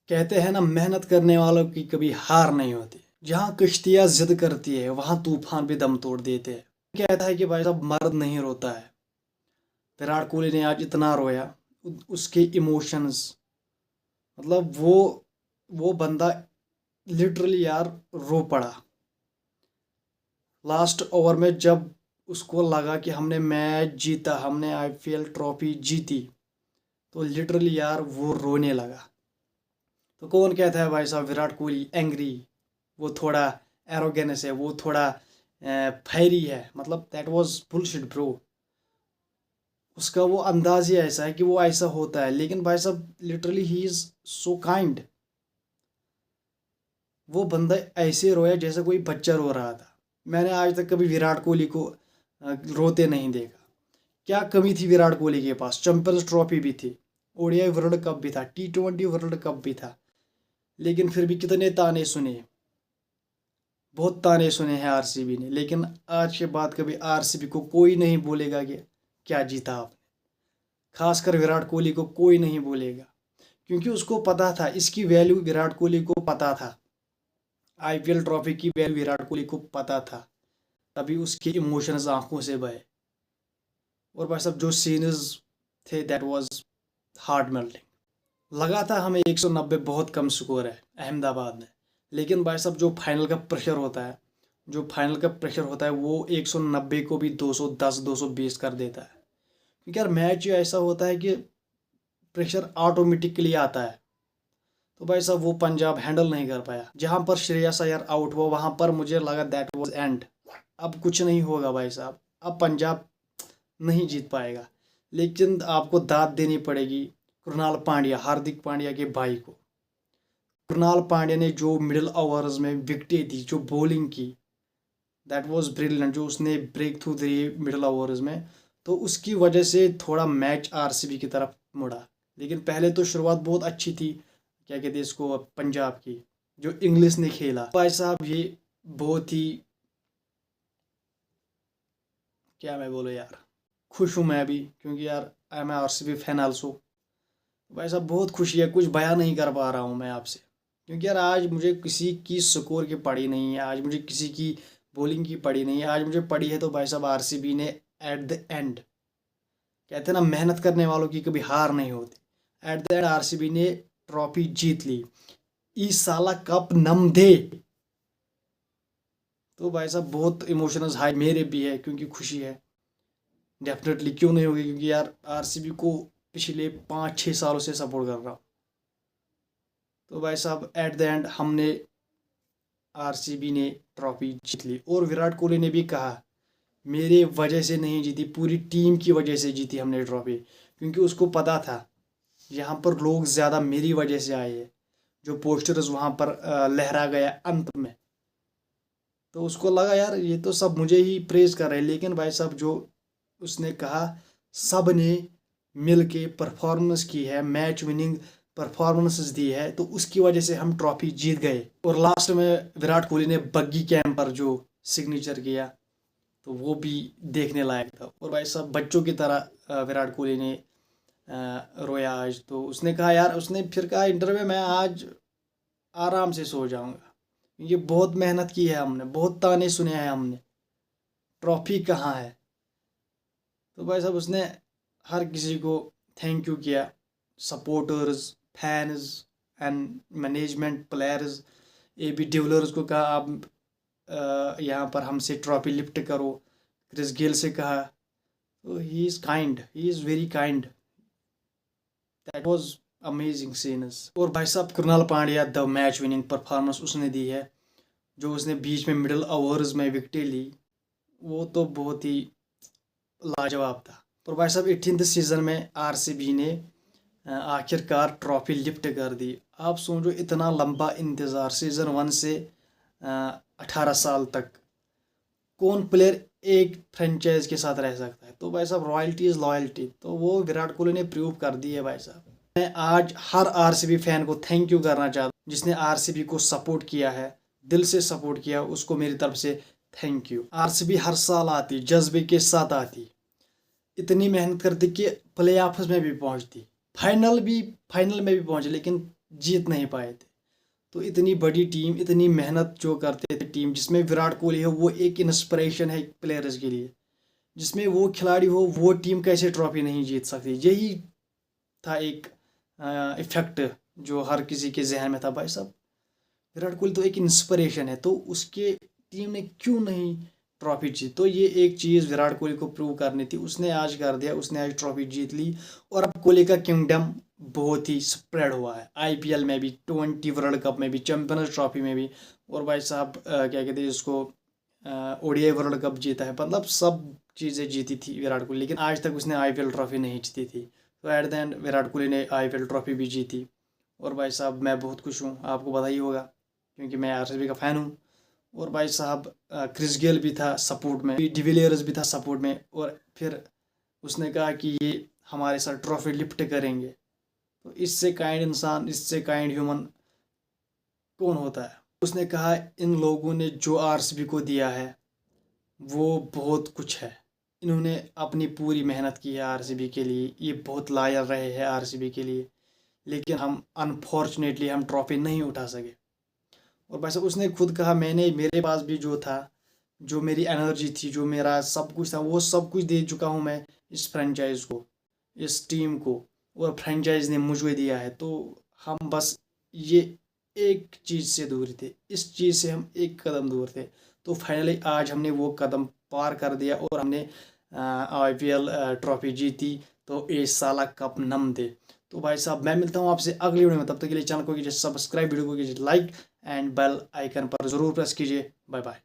कहते हैं ना, मेहनत करने वालों की कभी हार नहीं होती। जहाँ कश्तियाँ जिद करती है वहाँ तूफान भी दम तोड़ देते हैं। कहता है कि भाई साहब, मर्द नहीं रोता है। विराट कोहली ने आज इतना रोया। उसके इमोशंस, मतलब वो बंदा लिटरली यार रो पड़ा लास्ट ओवर में, जब उसको लगा कि हमने मैच जीता, हमने आईपीएल ट्रॉफी जीती, तो लिटरली यार वो रोने लगा। तो कौन कहता है भाई साहब विराट कोहली एंग्री, वो थोड़ा एरोगेंस है, वो थोड़ा फैरी है, मतलब दैट वाज बुलशिट ब्रो। उसका वो अंदाज ही ऐसा है कि वो ऐसा होता है, लेकिन भाई साहब literally he is so kind. वो बंदा ऐसे रोया जैसे कोई बच्चा रो रहा था। मैंने आज तक कभी विराट कोहली को रोते नहीं देखा। क्या कमी थी विराट कोहली के पास? चैंपियंस ट्रॉफी भी थी, ओडीआई वर्ल्ड कप भी था, T20 वर्ल्ड कप भी था, लेकिन फिर भी कितने ताने सुने, बहुत ताने सुने हैं आरसीबी ने। लेकिन आज के बाद कभी आरसीबी को कोई नहीं बोलेगा कि क्या जीता आपने। खासकर विराट कोहली को कोई नहीं बोलेगा, क्योंकि उसको पता था, इसकी वैल्यू विराट कोहली को पता था। आईपीएल ट्रॉफी की वैल्यू विराट कोहली को पता था, तभी उसके इमोशंस आंखों से बहे। और भाई साहब जो सीन्स थे, दैट वाज हार्ट मेल्टिंग। लगा था हमें 190 बहुत कम स्कोर है अहमदाबाद में, लेकिन भाई साहब जो फाइनल का प्रेशर होता है, वो 190 को भी 210 220 कर देता है। क्योंकि यार मैच ऐसा होता है कि प्रेशर ऑटोमेटिकली आता है। तो भाई साहब वो पंजाब हैंडल नहीं कर पाया। जहां पर श्रेयस अय्यर आउट हुआ, वहां पर मुझे लगा दैट वाज एंड, अब कुछ नहीं होगा भाई साहब, अब पंजाब नहीं जीत पाएगा। लेकिन आपको दाद देनी पड़ेगी कृणाल पांड्या, हार्दिक पांड्या के भाई को। कृणाल पांड्या ने जो मिडिल ओवर्स में विकेटें दी, जो बॉलिंग की, दैट वाज ब्रिलियंट। जो उसने ब्रेक थ्रू दी मिडिल ओवर्स में, तो उसकी वजह से थोड़ा मैच आरसीबी की तरफ मुड़ा। लेकिन पहले तो शुरुआत बहुत अच्छी थी, क्या कहते हैं इसको, पंजाब की, जो इंग्लिश ने खेला भाई साहब, ये बहुत ही, क्या मैं बोलूँ यार, खुश हूँ मैं भी, क्योंकि यार I am RCB fan also. भाई साहब बहुत खुशी है, कुछ बयां नहीं कर पा रहा हूँ मैं आपसे। क्योंकि यार आज मुझे किसी की स्कोर की पड़ी नहीं है, आज मुझे किसी की बॉलिंग की पड़ी नहीं है, आज मुझे पड़ी है तो भाई साहब आरसीबी ने एट द एंड, कहते हैं ना, मेहनत करने वालों की कभी हार नहीं होती। एट द एंड आरसीबी ने ट्रॉफी जीत ली। इस साला कप नम दे। तो भाई साहब बहुत इमोशनल हाई मेरे भी है, क्योंकि खुशी है डेफिनेटली, क्यों नहीं होगी, क्योंकि यार आरसीबी को पिछले 5-6 सालों से सपोर्ट कर रहा हूँ। तो भाई साहब एट द एंड हमने, आरसीबी ने ट्रॉफी जीत ली। और विराट कोहली ने भी कहा, मेरे वजह से नहीं जीती, पूरी टीम की वजह से जीती हमने ट्रॉफी। क्योंकि उसको पता था यहाँ पर लोग ज़्यादा मेरी वजह से आए हैं। जो पोस्टर्स वहाँ पर लहरा गया अंत में, तो उसको लगा यार ये तो सब मुझे ही प्रेज कर रहे हैं। लेकिन भाई साहब जो उसने कहा, सब ने मिल के परफॉर्मेंस की है, मैच विनिंग परफॉर्मेंसेस दी है, तो उसकी वजह से हम ट्रॉफी जीत गए। और लास्ट में विराट कोहली ने बग्गी कैंप पर जो सिग्नेचर किया, तो वो भी देखने लायक था। और भाई साहब बच्चों की तरह विराट कोहली ने रोया आज। तो उसने कहा यार, उसने फिर कहा इंटरव्यू में, मैं आज आराम से सो जाऊंगा, ये बहुत मेहनत की है हमने, बहुत ताने सुने हैं हमने, ट्रॉफी कहाँ है। तो भाई साहब उसने हर किसी को थैंक यू किया, supporters, fans and management, players, AB de Villiers को कहा आप यहाँ पर हमसे ट्रॉफी लिफ्ट करो। क्रिस गेल से कहा। तो he is kind, he is very kind, that was amazing scenes. और भाई साहब Krunal Pandya, the match winning performance उसने दी है, जो उसने बीच में मिडिल ओवर्स में विकेटें ली, वो तो बहुत ही लाजवाब था। और भाई साहब 18th सीजन में आरसीबी ने आखिरकार ट्रॉफी लिफ्ट कर दी। आप सोचो इतना लंबा इंतज़ार, सीजन 1 से 18 साल तक, कौन प्लेयर एक फ्रेंचाइज के साथ रह सकता है? तो भाई साहब रॉयल्टी इज़ लॉयल्टी, तो वो विराट कोहली ने प्रूव कर दी है भाई साहब। मैं आज हर आरसीबी फैन को थैंक यू करना चाहता हूँ, जिसने आरसीबी को सपोर्ट किया है, दिल से सपोर्ट किया, उसको मेरी तरफ से थैंक यू। आरसीबी हर साल आती, जज्बे के साथ आती, इतनी मेहनत करती कि प्ले ऑफ्स में भी पहुंचती, फाइनल में भी पहुंची, लेकिन जीत नहीं पाए थे। तो इतनी बड़ी टीम, इतनी मेहनत जो करते थे टीम, जिसमें विराट कोहली है वो एक इंस्पिरेशन है प्लेयर्स के लिए, जिसमें वो खिलाड़ी हो वो टीम कैसे ट्रॉफी नहीं जीत सकती। यही था एक इफेक्ट जो हर किसी के जहन में था, भाई साहब विराट कोहली तो एक इंस्पिरेशन है, तो उसके टीम ने क्यों नहीं ट्रॉफी जीत। तो ये एक चीज़ विराट कोहली को प्रूव करनी थी, उसने आज कर दिया, उसने आज ट्रॉफी जीत ली। और अब कोहली का किंगडम बहुत ही स्प्रेड हुआ है, आईपीएल में भी, T20 वर्ल्ड कप में भी, चैंपियंस ट्रॉफी में भी, और भाई साहब क्या कहते हैं इसको, ओडीआई वर्ल्ड कप जीता है। मतलब सब चीज़ें जीती थी विराट कोहली, लेकिन आज तक उसने आईपीएल ट्रॉफी नहीं जीती थी। तो at the end Virat Kohli ने आईपीएल ट्रॉफी भी जीती। और भाई साहब मैं बहुत खुश हूँ, आपको पता ही होगा क्योंकि मैं आरसीबी का फ़ैन हूँ। और भाई साहब क्रिस गेल भी था सपोर्ट में, डिविलियर्स भी था सपोर्ट में, और फिर उसने कहा कि ये हमारे साथ ट्रॉफी लिफ्ट करेंगे। तो इससे काइंड इंसान, इससे काइंड ह्यूमन कौन होता है। उसने कहा इन लोगों ने जो आरसीबी को दिया है वो बहुत कुछ है, इन्होंने अपनी पूरी मेहनत की है आरसीबी के लिए, ये बहुत लायल रहे हैं आरसीबी के लिए, लेकिन हम अनफॉर्चुनेटली हम ट्रॉफी नहीं उठा सके। और भाई साहब उसने खुद कहा मैंने, मेरे पास भी जो था, जो मेरी एनर्जी थी, जो मेरा सब कुछ था, वो सब कुछ दे चुका हूँ मैं इस फ्रेंचाइज को, इस टीम को, और फ्रेंचाइज ने मुझे दिया है। तो हम बस ये एक चीज़ से दूर थे, इस चीज़ से हम एक कदम दूर थे। तो फाइनली आज हमने वो कदम पार कर दिया और हमने आईपीएल ट्रॉफी जीती। तो इस साला कप नम दे। तो भाई साहब मैं मिलता हूँ आपसे अगली वीडियो में, तब तक के लिए चैनल को कीजिए सब्सक्राइब, वीडियो को कीजिए लाइक, एंड बेल आइकन पर ज़रूर प्रेस कीजिए। Bye bye.